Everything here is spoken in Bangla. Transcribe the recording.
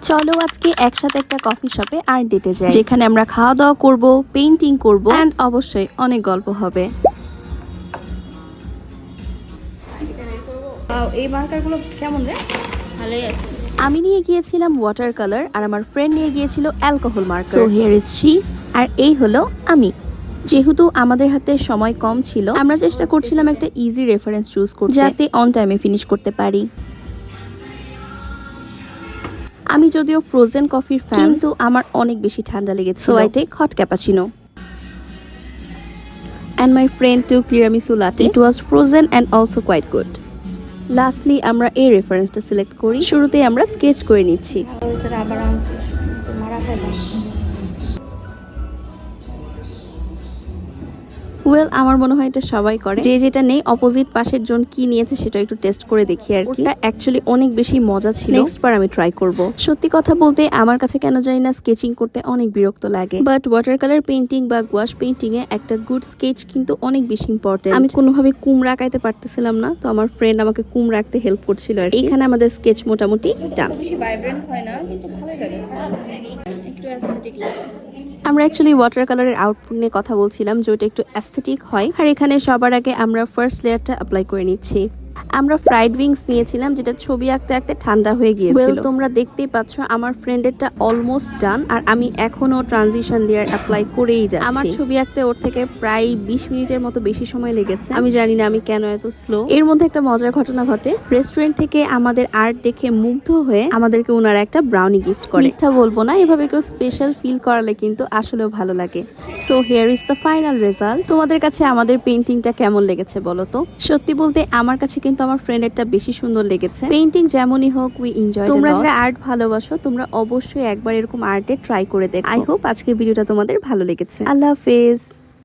চলো আজকে একসাথে একটা কফি শপে আর্ট ডেটে যাই, যেখানে আমরা খাওয়া দাওয়া করব, পেইন্টিং করব এন্ড অবশ্যই অনেক গল্প হবে। এই মার্কারগুলো কেমন রে? ভালোই আছে। আমি নিয়ে গিয়েছিলাম ওয়াটার কালার আর আমার ফ্রেন্ড নিয়ে গিয়েছিল alcohol marker. So here is she, আর এই হলো আমি। যেহেতু আমাদের হাতে সময় কম ছিল, আমরা চেষ্টা করছিলাম একটা ইজি রেফারেন্স চুজ করতে, যাতে অন টাইমে ফিনিশ করতে পারি। আমি যদিও ফ্রোজেন কফির ফ্যান, কিন্তু আমার অনেক বেশি ঠান্ডা লেগেছে, so I take hot cappuccino and my friend took tiramisu latte. It was frozen and also quite good. Lastly আমরা এই রেফারেন্সটা সিলেক্ট করি। শুরুতেই আমরা স্কেচ করে নিচ্ছি। আবার আনছিস তো মারা খাইলাম। ওয়েল, আমার মনে হয় এটা সবাই করে, যে যেটা নেই অপোজিট পাশের জন কি নিয়েছে সেটা একটু টেস্ট করে দেখি আর কি। এটা অ্যাকচুয়ালি অনেক বেশি মজা ছিল, নেক্সট বার আমি ট্রাই করব। সত্যি কথা বলতে আমার কাছে কেন জানি না স্কেচিং করতে অনেক বিরক্ত লাগে, বাট ওয়াটার কালার পেইন্টিং বা গোয়াশ পেইন্টিং এ একটা গুড স্কেচ কিন্তু অনেক বেশি ইম্পর্টেন্ট। আমি কোনোভাবে কুমড়া আঁকাইতে পারতেছিলাম না, তো আমার ফ্রেন্ড আমাকে কুমড়া আঁকতে হেল্প করছিল আর এখানে আমাদের স্কেচ মোটামুটি ডান। বেশি ভাইব্রেন্ট হয় না, কিন্তু ভালোই লাগে, একটু অ্যাস্থেটিক লাগে। আমরা অ্যাকচুয়ালি ওয়াটার কালারের আউটপুট নিয়ে কথা বলছিলাম, যে ওটা একটু অ্যাস্থেটিক হয়। আর এখানে সবার আগে আমরা ফার্স্ট লেয়ারটা অ্যাপ্লাই করে নিচ্ছি। আমরা ফ্রাইড উইংস নিয়েছিলাম, যেটা ছবি আঁকতে আঁকতে ঠান্ডা হয়ে গিয়েছিল। তোমরা দেখতেই পাচ্ছ আমার ফ্রেন্ডেরটা অলমোস্ট ডান, আর আমি এখনো ট্রানজিশন লেয়ার অ্যাপ্লাই করেই যাচ্ছি। আমার ছবি আঁকতে ওর থেকে প্রায় 20 মিনিটের মতো বেশি সময় লেগেছে। আমি জানি না আমি কেন এত স্লো। এর মধ্যে একটা মজার ঘটনা ঘটে, রেস্টুরেন্ট থেকে আমাদের আর্ট দেখে মুগ্ধ হয়ে আমাদেরকে ওনারা একটা ব্রাউনি গিফট করে। মিথ্যা বলবো না, এভাবে কেউ স্পেশাল ফিল করালে কিন্তু আসলেও ভালো লাগে। So here is the final result. তোমাদের কাছে আমাদের পেইন্টিংটা কেমন লেগেছে বলো তো? সত্যি বলতে আমার কাছে কিন্তু আমার ফ্রেন্ডেরটা বেশি সুন্দর লেগেছে। পেইন্টিং যেমনই হোক, উই এনজয়। তোমরা যারা আর্ট ভালোবাসো, তোমরা অবশ্যই একবার এরকম আর্টে ট্রাই করে দেখো। আই হোপ আজকের ভিডিওটা তোমাদের ভালো লেগেছে। আল্লাহ হাফেজ।